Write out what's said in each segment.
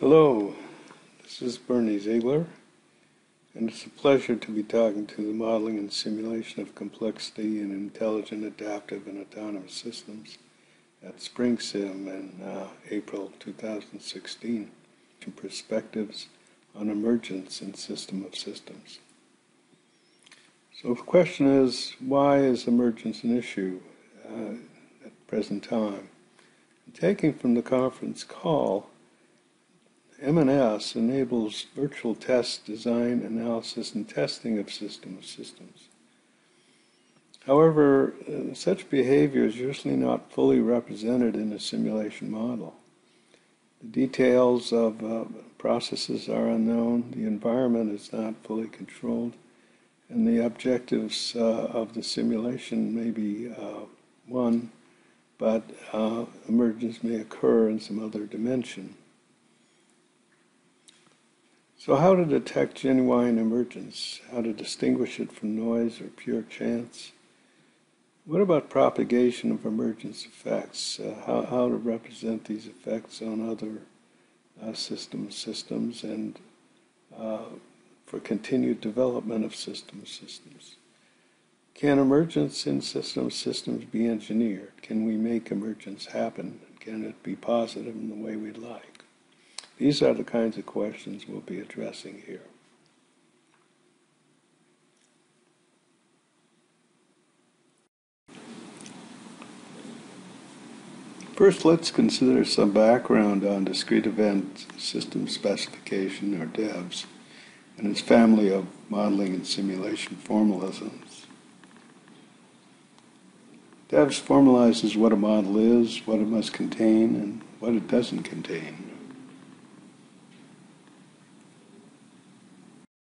Hello, this is Zeigler, and it's a pleasure to be talking to the modeling and simulation of complexity in intelligent, adaptive, and autonomous systems at SpringSim in April 2016. Perspectives on emergence in system of systems. So the question is, why is emergence an issue at the present time? Taking from the conference call, M&S enables virtual test, design, analysis, and testing of system of systems. However, such behavior is usually not fully represented in a simulation model. The details of processes are unknown, the environment is not fully controlled, and the objectives of the simulation may be one, but emergence may occur in some other dimension. So how to detect genuine emergence? How to distinguish it from noise or pure chance? What about propagation of emergence effects? How to represent these effects on other systems and for continued development of systems? Can emergence in systems be engineered? Can we make emergence happen? Can it be positive in the way we'd like? These are the kinds of questions we'll be addressing here. First, let's consider some background on discrete event system specification, or DEVS, and its family of modeling and simulation formalisms. DEVS formalizes what a model is, what it must contain, and what it doesn't contain.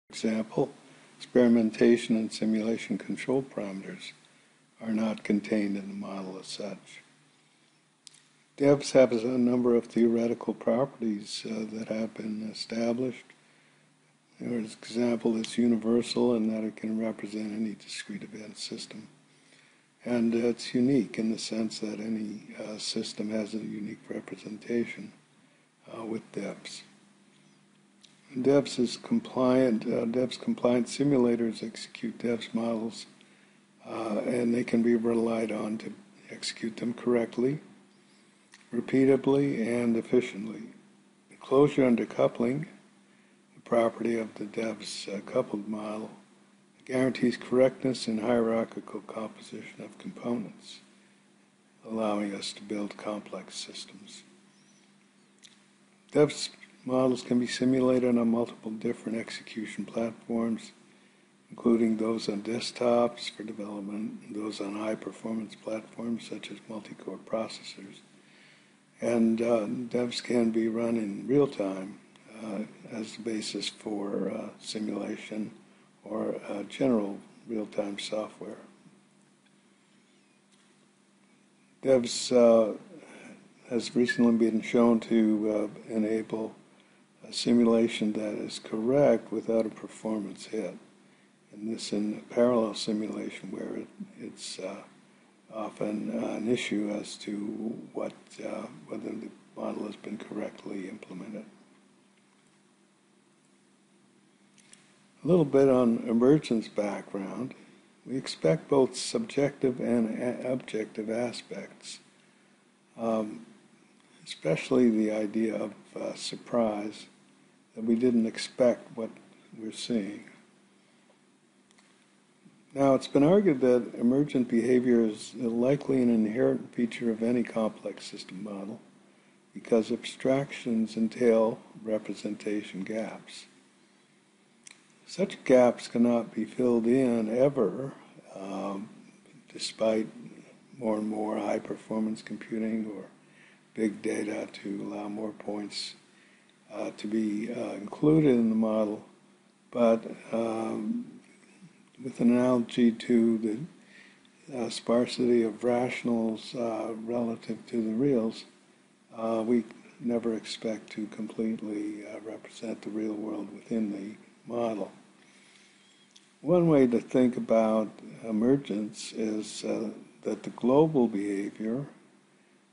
For example, experimentation and simulation control parameters are not contained in the model as such. DEVS have a number of theoretical properties that have been established. For example, it's universal in that it can represent any discrete event system. And it's unique in the sense that any system has a unique representation with DEVS. DEVS compliant simulators execute DEVS models, and they can be relied on to execute them correctly, repeatably, and efficiently. The closure under coupling, the property of the DEVS coupled model, guarantees correctness in hierarchical composition of components, allowing us to build complex systems. DEVS models can be simulated on multiple different execution platforms, including those on desktops for development, and those on high-performance platforms such as multi-core processors. And DEVS can be run in real time as the basis for simulation or general real-time software. DEVS has recently been shown to enable a simulation that is correct without a performance hit. And this in a parallel simulation where it's often an issue as to whether the model has been correctly implemented. A little bit on emergence background. We expect both subjective and objective aspects, especially the idea of surprise, that we didn't expect what we're seeing. Now, it's been argued that emergent behavior is likely an inherent feature of any complex system model because abstractions entail representation gaps. Such gaps cannot be filled in ever, despite more and more high-performance computing or big data to allow more points to be included in the model. But with an analogy to the sparsity of rationals relative to the reals, we never expect to completely represent the real world within the model. One way to think about emergence is that the global behavior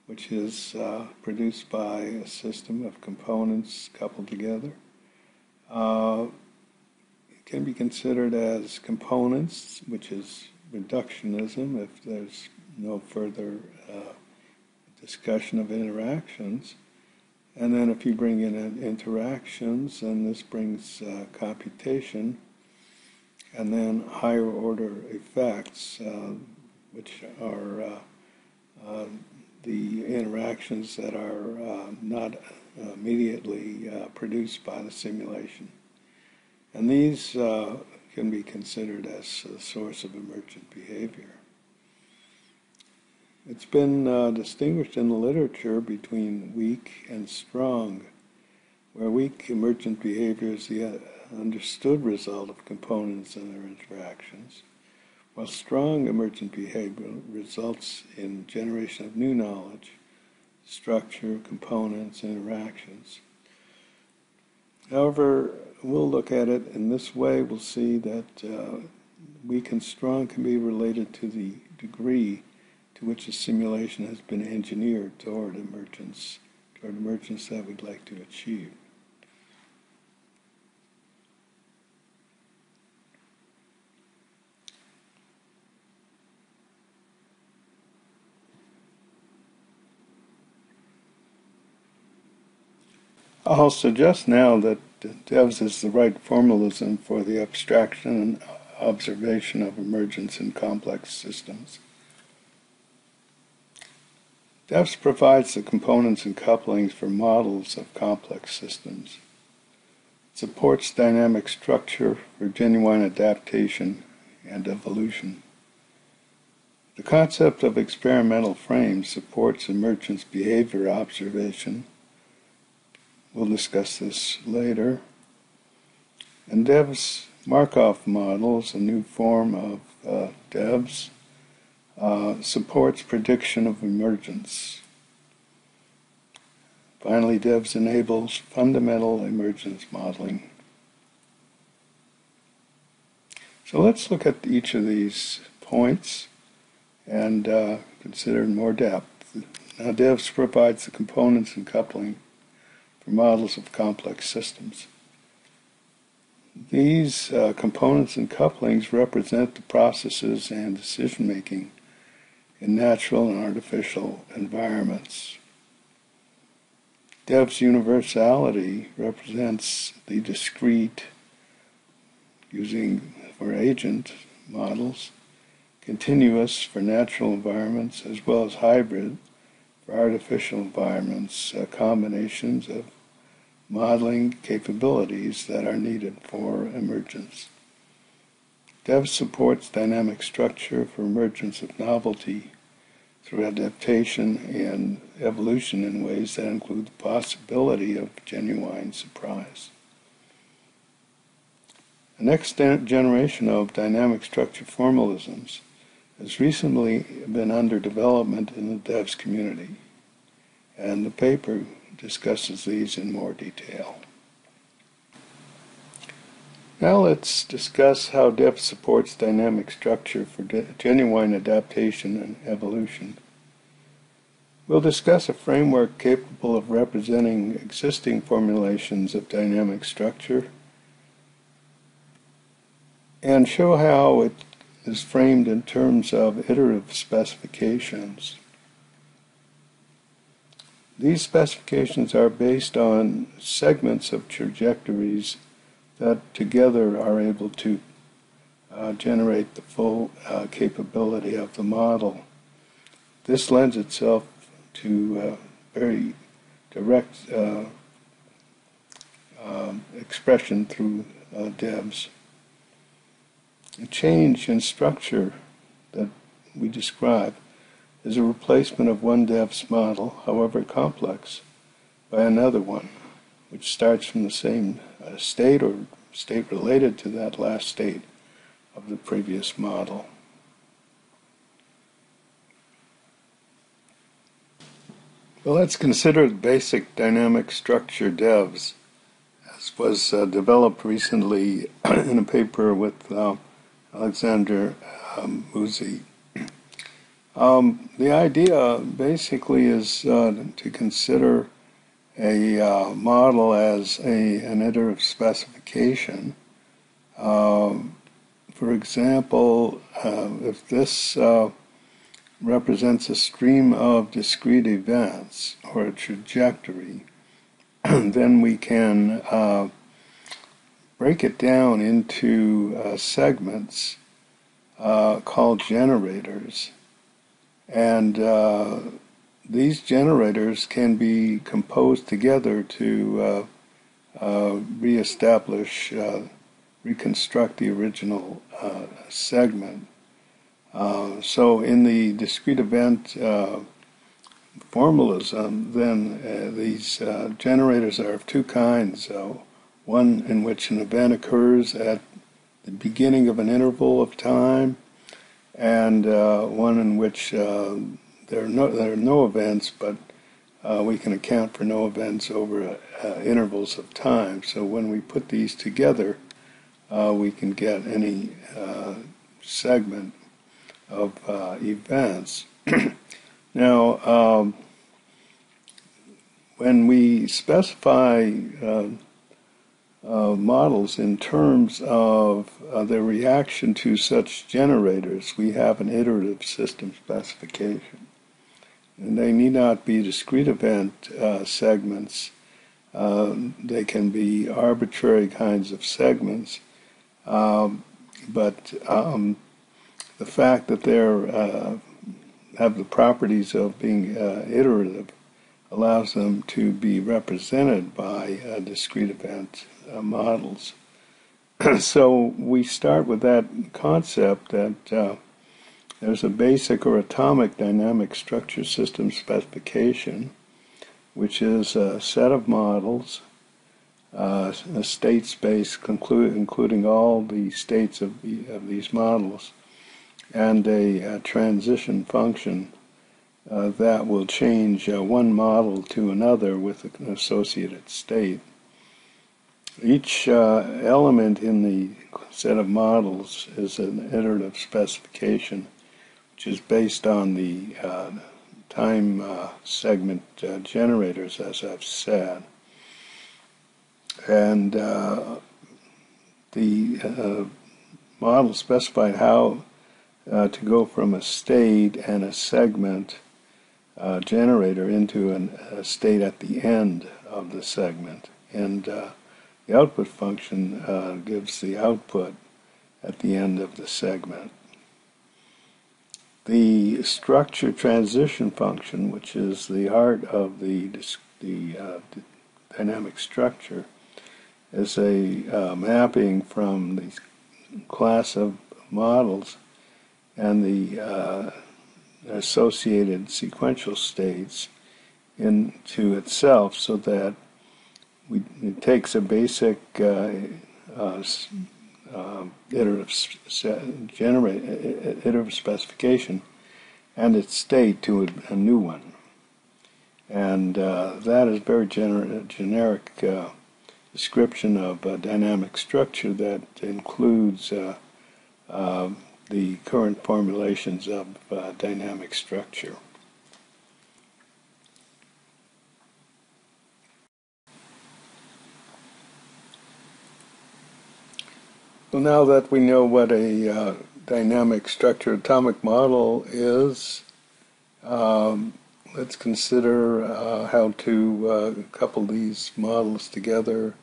which is produced by a system of components coupled together. It can be considered as components, which is reductionism if there's no further discussion of interactions. And then if you bring in interactions, then this brings computation, and then higher order effects, which are the interactions that are not immediately produced by the simulation. And these can be considered as a source of emergent behavior. It's been distinguished in the literature between weak and strong, where weak emergent behavior is the understood result of components and their interactions, while strong emergent behavior results in generation of new knowledge, structure, components, interactions. However, we'll look at it in this way. We'll see that weak and strong can be related to the degree to which a simulation has been engineered toward emergence that we'd like to achieve. I'll suggest now that DEVS is the right formalism for the abstraction and observation of emergence in complex systems. DEVS provides the components and couplings for models of complex systems. It supports dynamic structure for genuine adaptation and evolution. The concept of experimental frames supports emergence behavior observation. We'll discuss this later. And DEVS Markov models, a new form of DEVS, supports prediction of emergence. Finally, DEVS enables fundamental emergence modeling. So let's look at each of these points and consider in more depth. Now, DEVS provides the components and coupling for models of complex systems. These components and couplings represent the processes and decision-making in natural and artificial environments. DEVS universality represents the discrete, using for agent models, continuous for natural environments, as well as hybrid for artificial environments, combinations of modeling capabilities that are needed for emergence. DEVS supports dynamic structure for emergence of novelty through adaptation and evolution in ways that include the possibility of genuine surprise. The next generation of dynamic structure formalisms has recently been under development in the DEVS community, and the paper discusses these in more detail. Now let's discuss how DEVS supports dynamic structure for genuine adaptation and evolution. We'll discuss a framework capable of representing existing formulations of dynamic structure and show how it is framed in terms of iterative specifications. These specifications are based on segments of trajectories that together are able to generate the full capability of the model. This lends itself to very direct expression through DEVS. A change in structure that we describe is a replacement of one DEVS model, however complex, by another one, which starts from the same state or state related to that last state of the previous model. Well, let's consider the basic dynamic structure DEVS, as was developed recently in a paper with Alexander Muzi. The idea basically is to consider a model as an iterative specification. For example, if this represents a stream of discrete events or a trajectory, then we can break it down into segments called generators. And these generators can be composed together to reconstruct the original segment. So in the discrete event formalism, then these generators are of two kinds. One in which an event occurs at the beginning of an interval of time, and one in which there are no events, but we can account for no events over intervals of time. So when we put these together, we can get any segment of events. Now, when we specify models in terms of their reaction to such generators, we have an iterative system specification. And they need not be discrete event segments. They can be arbitrary kinds of segments. But the fact that they have the properties of being iterative allows them to be represented by discrete event models. So we start with that concept that there's a basic or atomic dynamic structure system specification, which is a set of models, a state space including all the states of these models, and a transition function that will change one model to another with an associated state. Each element in the set of models is an iterative specification, which is based on the time segment generators, as I've said. And the model specified how to go from a state and a segment generator into a state at the end of the segment. And the output function gives the output at the end of the segment. The structure transition function, which is the heart of the dynamic structure, is a mapping from the class of models and the associated sequential states into itself, so that it takes a basic iterative specification and its state to a new one. And that is a very generic description of dynamic structure that includes the current formulations of dynamic structure. So now that we know what a dynamic structure atomic model is, let's consider how to couple these models together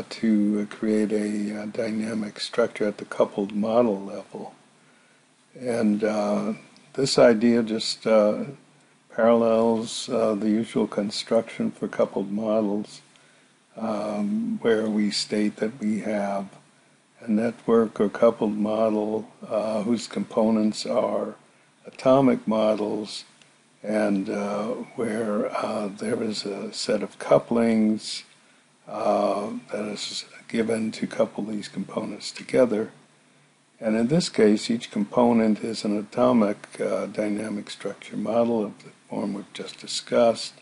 to create a dynamic structure at the coupled model level. And this idea just parallels the usual construction for coupled models, where we state that we have a network or coupled model whose components are atomic models, and where there is a set of couplings that is given to couple these components together. And in this case, each component is an atomic dynamic structure model of the form we've just discussed.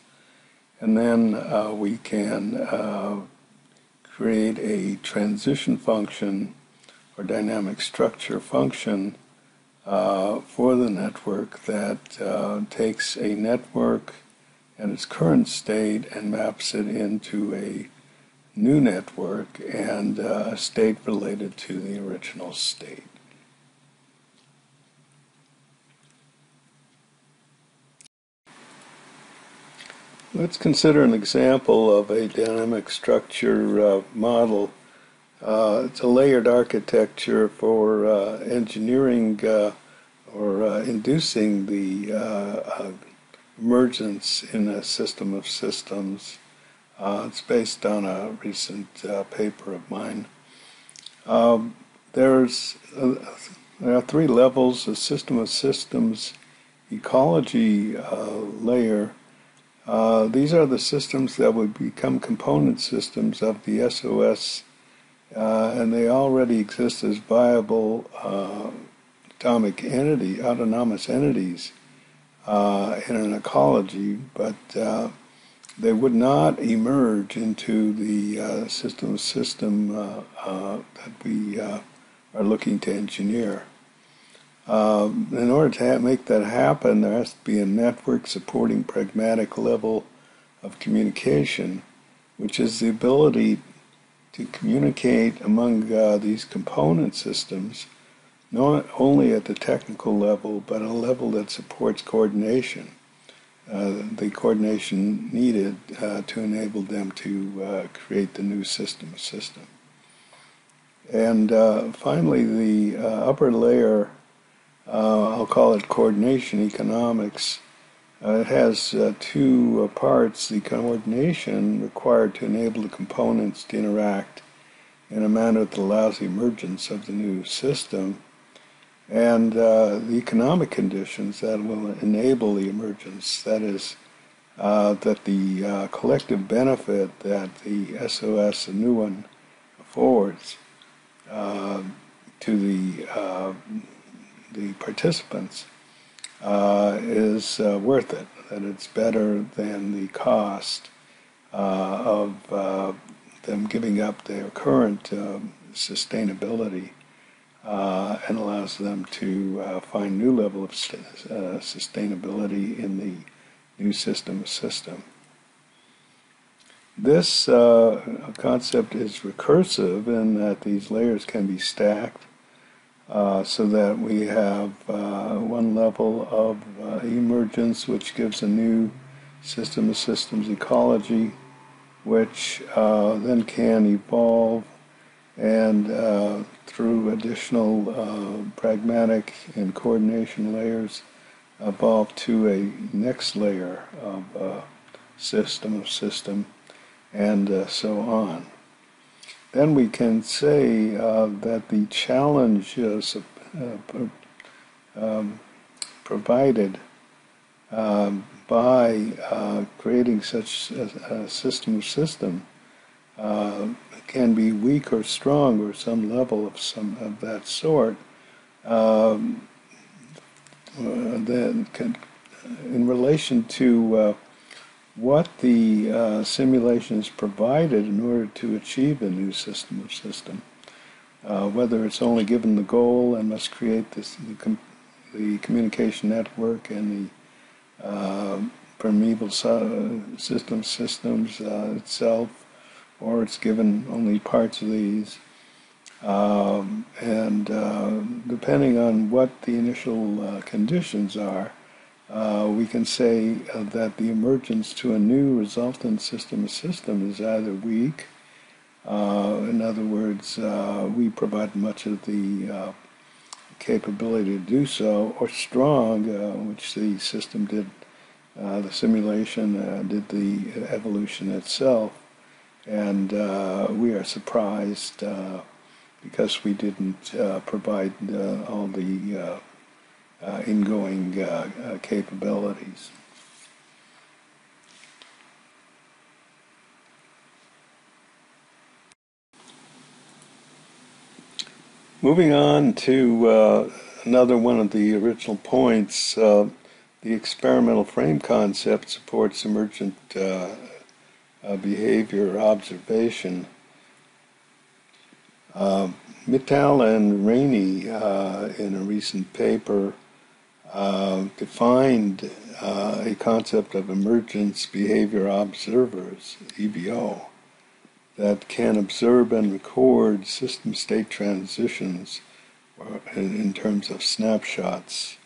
And then we can create a transition function or dynamic structure function for the network that takes a network and its current state and maps it into a new network and a state related to the original state. Let's consider an example of a dynamic structure model. It's a layered architecture for engineering or inducing the emergence in a system of systems. It's based on a recent paper of mine. There are three levels: a system of systems ecology layer. These are the systems that would become component systems of the SOS, and they already exist as viable autonomous entities in an ecology, but they would not emerge into the system that we are looking to engineer. In order to make that happen, there has to be a network supporting pragmatic level of communication, which is the ability to communicate among these component systems, not only at the technical level, but at a level that supports coordination, the coordination needed to enable them to create the new system. And finally, the upper layer, I'll call it coordination economics. It has two parts: the coordination required to enable the components to interact in a manner that allows the emergence of the new system, and the economic conditions that will enable the emergence. That is, that the collective benefit that the SOS, the new one, affords to the participants is worth it, that it's better than the cost of them giving up their current sustainability, and allows them to find new level of sustainability in the new system. This concept is recursive in that these layers can be stacked, so that we have one level of emergence, which gives a new system of systems ecology, which then can evolve and through additional pragmatic and coordination layers evolve to a next layer of system, and so on. Then we can say that the challenge provided by creating such a system can be weak or strong, or some level of that sort. Then in relation to what the simulations provided in order to achieve a new system, whether it's only given the goal and must create the communication network and the permeable systems itself, or it's given only parts of these, and depending on what the initial conditions are, we can say that the emergence to a new resultant system is either weak, in other words, we provide much of the capability to do so, or strong, which the system did, the simulation did the evolution itself, and we are surprised because we didn't provide all the ingoing capabilities. Moving on to another one of the original points, the experimental frame concept supports emergent behavior or observation. Mittal and Rainey, in a recent paper, defined a concept of emergence behavior observers, EBO, that can observe and record system state transitions in terms of snapshots.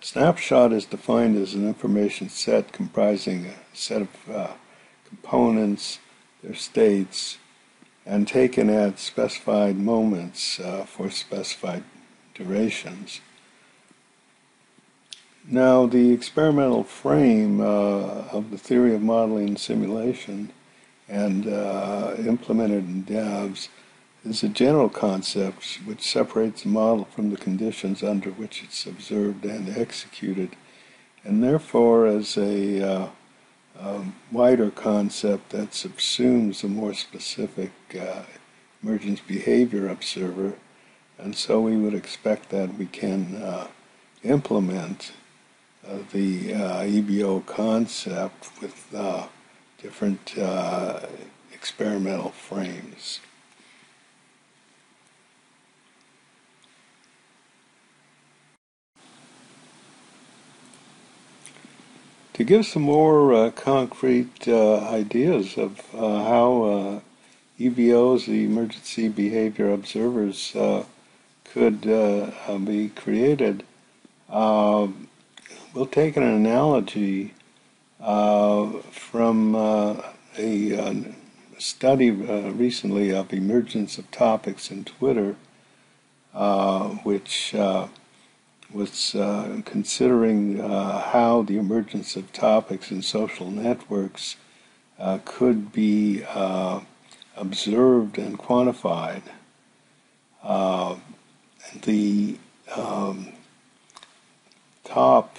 A snapshot is defined as an information set comprising a set of components, their states, and taken at specified moments for specified durations. Now, the experimental frame of the theory of modeling and simulation and implemented in DEVS is a general concept which separates the model from the conditions under which it's observed and executed, and therefore as a wider concept that subsumes a more specific emergence behavior observer, and so we would expect that we can implement the EBO concept with different experimental frames. To give some more concrete ideas of how EBOs, the emergency behavior observers, could be created, we'll take an analogy from a study recently of emergence of topics in Twitter, which was considering how the emergence of topics in social networks could be observed and quantified. The top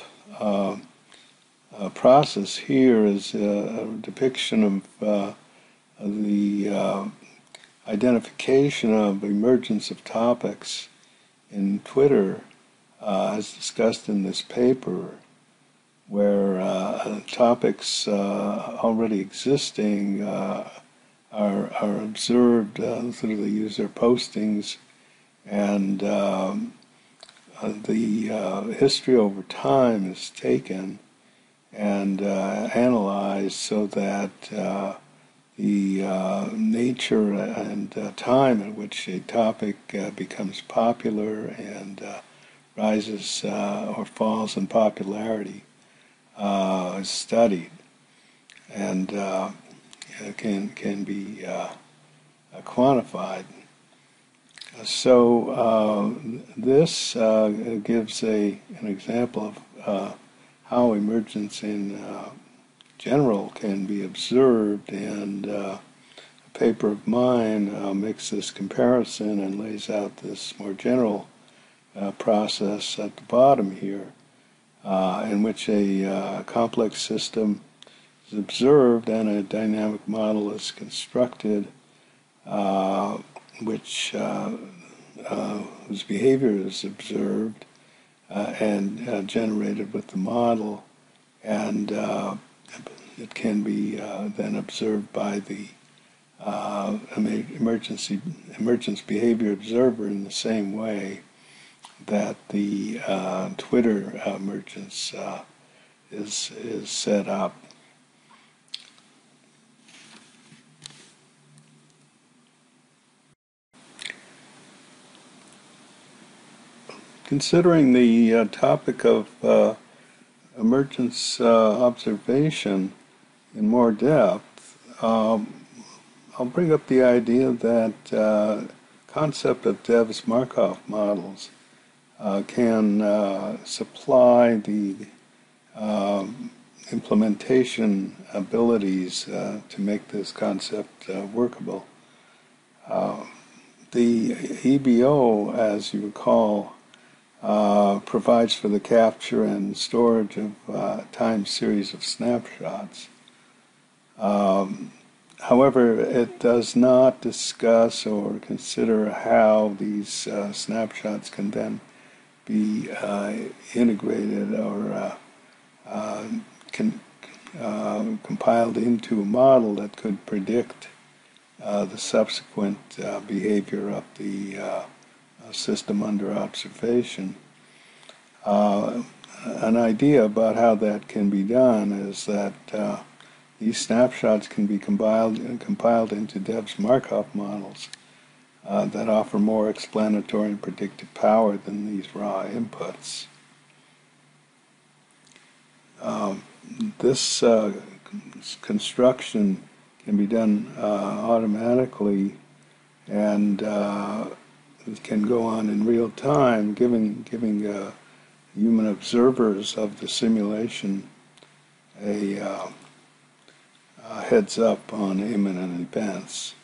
process here is a depiction of the identification of emergence of topics in Twitter, as discussed in this paper, where topics already existing are observed through the user postings, and the history over time is taken and analyzed so that the nature and time at which a topic becomes popular and rises or falls in popularity is studied, and can be quantified. So this gives an example of how emergence in general can be observed, and a paper of mine makes this comparison and lays out this more general process at the bottom here, in which a complex system is observed and a dynamic model is constructed, whose behavior is observed and generated with the model, and it can be then observed by the emergence behavior observer in the same way that the Twitter emergence is set up. Considering the topic of emergence observation in more depth, I'll bring up the idea that concept of DEVS Markov models can supply the implementation abilities to make this concept workable. The EBO, as you recall, provides for the capture and storage of time series of snapshots. However, it does not discuss or consider how these snapshots can then be integrated or compiled into a model that could predict the subsequent behavior of the system under observation. An idea about how that can be done is that these snapshots can be compiled into DEVS Markov models that offer more explanatory and predictive power than these raw inputs. This construction can be done automatically, and it can go on in real time, giving human observers of the simulation a heads up on imminent events.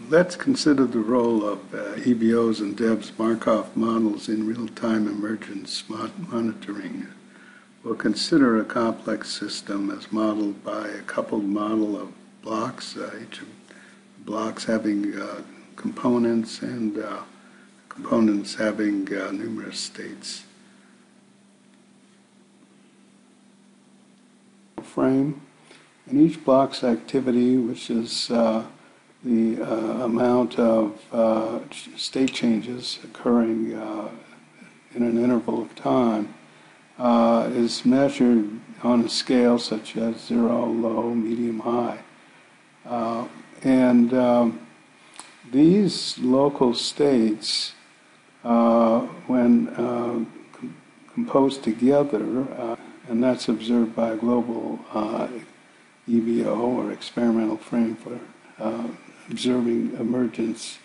Let's consider the role of EBOs and DEVS Markov models in real-time emergence monitoring. We'll consider a complex system as modeled by a coupled model of blocks, each of the blocks having components and components having numerous states. Frame, and each block's activity, which is the amount of state changes occurring in an interval of time, is measured on a scale such as 0, low, medium, high. These local states, when composed together, and that's observed by a global EBO or experimental frame for observing emergence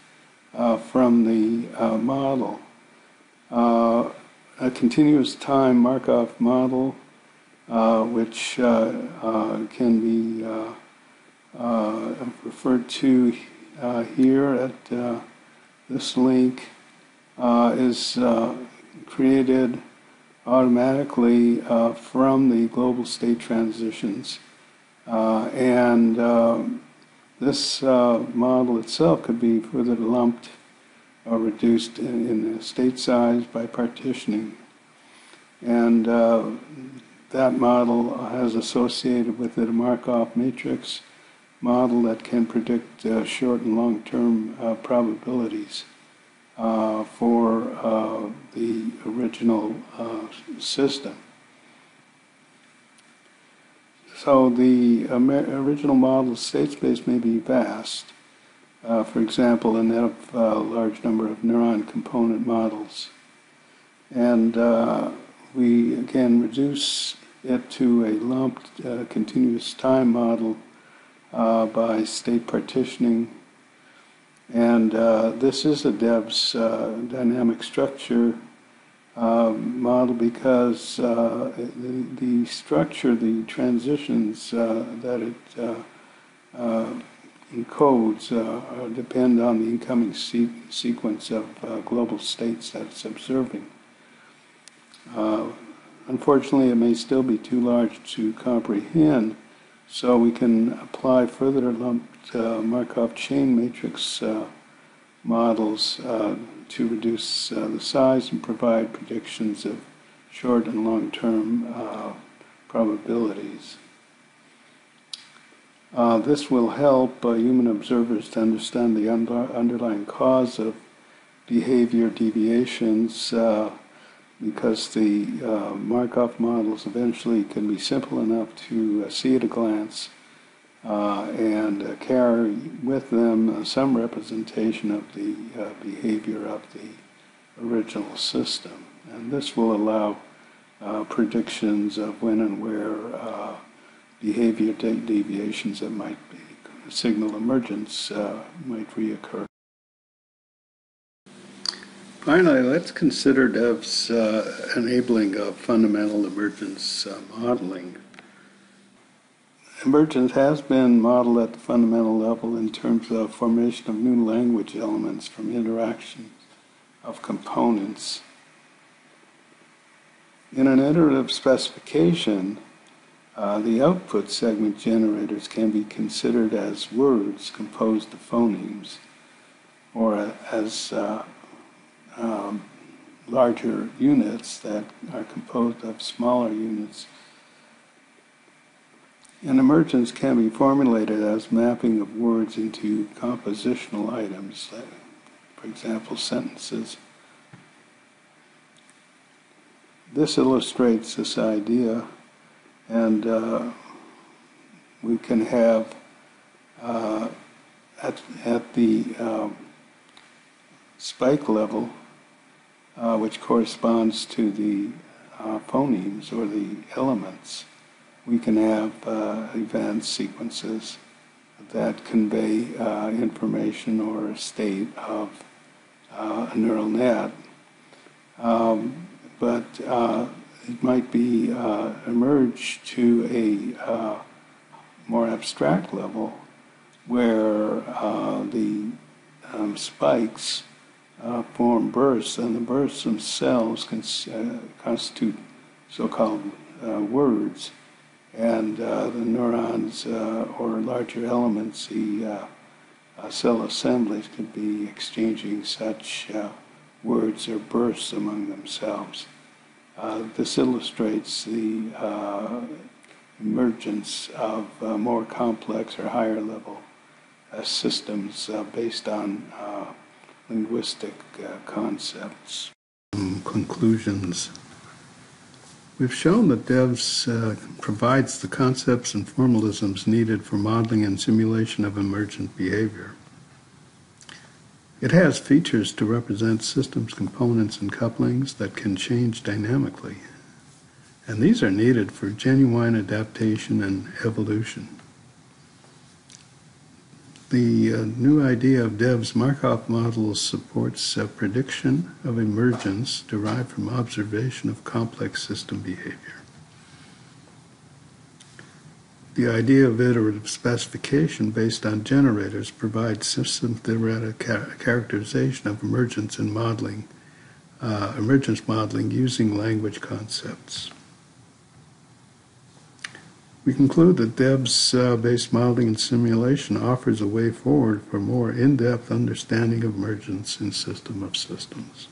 from the model. A continuous time Markov model, which can be referred to here at this link, is created automatically from the global state transitions, and this model itself could be further lumped or reduced in the state size by partitioning. And that model has associated with it a Markov matrix model that can predict short and long-term probabilities for the original system. So the original model state space may be vast. For example, a net of a large number of neuron component models. And we again reduce it to a lumped continuous time model by state partitioning. And this is a DEVS dynamic structure model because the structure, the transitions that it encodes depend on the incoming sequence of global states that it's observing. Unfortunately, it may still be too large to comprehend, so we can apply further lumped Markov chain matrix models to reduce the size and provide predictions of short and long-term probabilities. This will help human observers to understand the underlying cause of behavior deviations because the Markov models eventually can be simple enough to see at a glance and carry with them some representation of the behavior of the original system. And this will allow predictions of when and where behavior deviations that might signal emergence might reoccur. Finally, let's consider DEVS enabling of fundamental emergence modeling. Emergence has been modeled at the fundamental level in terms of formation of new language elements from interaction of components. In an iterative specification, the output segment generators can be considered as words composed of phonemes, or as larger units that are composed of smaller units. An emergence can be formulated as mapping of words into compositional items, for example, sentences. This illustrates this idea, and we can have at the spike level, which corresponds to the phonemes or the elements, we can have events, sequences that convey information or a state of a neural net. But it might be emerge to a more abstract level where the spikes form bursts, and the bursts themselves constitute so-called words, and the neurons or larger elements, the cell assemblies, could be exchanging such words or bursts among themselves. This illustrates the emergence of more complex or higher level systems based on linguistic concepts. Conclusions. We've shown that DEVS provides the concepts and formalisms needed for modeling and simulation of emergent behavior. It has features to represent systems, components, and couplings that can change dynamically, and these are needed for genuine adaptation and evolution. The new idea of DEVS Markov models supports prediction of emergence derived from observation of complex system behavior. The idea of iterative specification based on generators provides system theoretic characterization of emergence and modeling, emergence modeling using language concepts. We conclude that DEVS-based modeling and simulation offers a way forward for more in-depth understanding of emergence in system of systems.